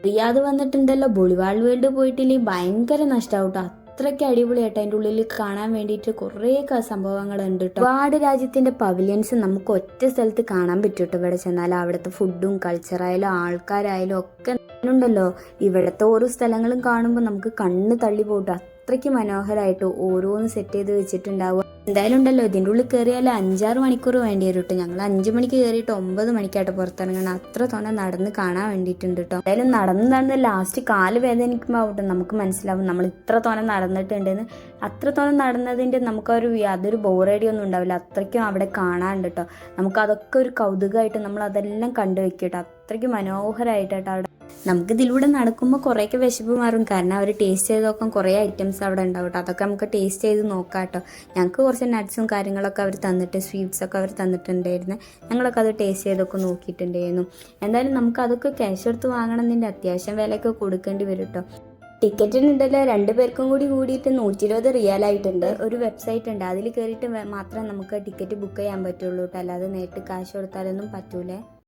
Riyadh വന്നിട്ടുണ്ടല്ലോ, ബൊളിവാൾ world പോയിട്ടില്ലെങ്കിൽ ഭയങ്കര നഷ്ടമാവും കേട്ടോ. അത്രയ്ക്ക് അടിപൊളിയായിട്ട് അതിൻ്റെ ഉള്ളിൽ കാണാൻ വേണ്ടിയിട്ട് കുറേ സംഭവങ്ങളുണ്ട് കേട്ടോ. ഒരുപാട് രാജ്യത്തിൻ്റെ പവലിയൻസ് നമുക്ക് ഒറ്റ സ്ഥലത്ത് കാണാൻ പറ്റും കേട്ടോ. ഇവിടെ ചെന്നാൽ അവിടുത്തെ ഫുഡും കൾച്ചറായാലും ആൾക്കാരായാലും ഒക്കെ ഉണ്ടല്ലോ. ഇവിടുത്തെ ഓരോ സ്ഥലങ്ങളും കാണുമ്പോൾ നമുക്ക് കണ്ണ് തള്ളി പോട്ടോ. അത്രയ്ക്ക് മനോഹരമായിട്ട് ഓരോന്ന് സെറ്റ് ചെയ്ത് വെച്ചിട്ടുണ്ടാവുക. എന്തായാലും ഉണ്ടല്ലോ, ഇതിൻ്റെ ഉള്ളിൽ കയറിയാൽ 5-6 മണിക്കൂർ വേണ്ടി വരും കേട്ടോ. ഞങ്ങൾ 5 മണിക്ക് കയറിയിട്ട് 9 മണിക്കായിട്ട് പുറത്തിറങ്ങണം. അത്ര തോന്നെ നടന്ന് കാണാൻ വേണ്ടിയിട്ടുണ്ട് കേട്ടോ. എന്തായാലും നടന്ന് ലാസ്റ്റ് കാല് വേദനിക്കുമ്പോൾ ആവട്ടെ നമുക്ക് മനസ്സിലാവും നമ്മൾ ഇത്ര തോന്നെ നടന്നിട്ടുണ്ടെന്ന്. അത്ര തോന്നെ നടന്നതിൻ്റെ യാതൊരു ബോറടി ഒന്നും ഉണ്ടാവില്ല. അത്രയ്ക്കും അവിടെ കാണാനുണ്ട് കേട്ടോ. നമുക്കതൊക്കെ ഒരു കൗതുകമായിട്ട് നമ്മൾ അതെല്ലാം കണ്ടുവെക്കും കേട്ടോ. അത്രയ്ക്ക് മനോഹരമായിട്ടാട്ടോ അവിടെ. നമുക്ക് ഇതിലൂടെ നടക്കുമ്പോൾ കുറേയൊക്കെ വിശപ്പ് മാറും. കാരണം അവർ ടേസ്റ്റ് ചെയ്ത് നോക്കാൻ കുറേ ഐറ്റംസ് അവിടെ ഉണ്ടാവും കേട്ടോ. അതൊക്കെ നമുക്ക് ടേസ്റ്റ് ചെയ്ത് നോക്കാം കേട്ടോ. ഞങ്ങൾക്ക് കുറച്ച് നട്ട്സും കാര്യങ്ങളൊക്കെ അവർ തന്നിട്ട്, സ്വീറ്റ്സൊക്കെ അവർ തന്നിട്ടുണ്ടായിരുന്നു. ഞങ്ങളൊക്കെ അത് ടേസ്റ്റ് ചെയ്തൊക്കെ നോക്കിയിട്ടുണ്ടായിരുന്നു. എന്തായാലും നമുക്ക് അതൊക്കെ ക്യാഷ് എടുത്ത് വാങ്ങണമെന്നതിൻ്റെ അത്യാവശ്യം വിലയൊക്കെ കൊടുക്കേണ്ടി വരും കേട്ടോ. ടിക്കറ്റിനുണ്ടല്ലോ 2 പേർക്കും കൂടിയിട്ട് 120 റിയാലായിട്ടുണ്ട്. ഒരു വെബ്സൈറ്റ് ഉണ്ട്, അതിൽ കയറിയിട്ട് മാത്രമേ നമുക്ക് ടിക്കറ്റ് ബുക്ക് ചെയ്യാൻ പറ്റുള്ളൂ കേട്ടോ. അല്ലാതെ നേരിട്ട് കാശ് കൊടുത്താലൊന്നും പറ്റൂലേ.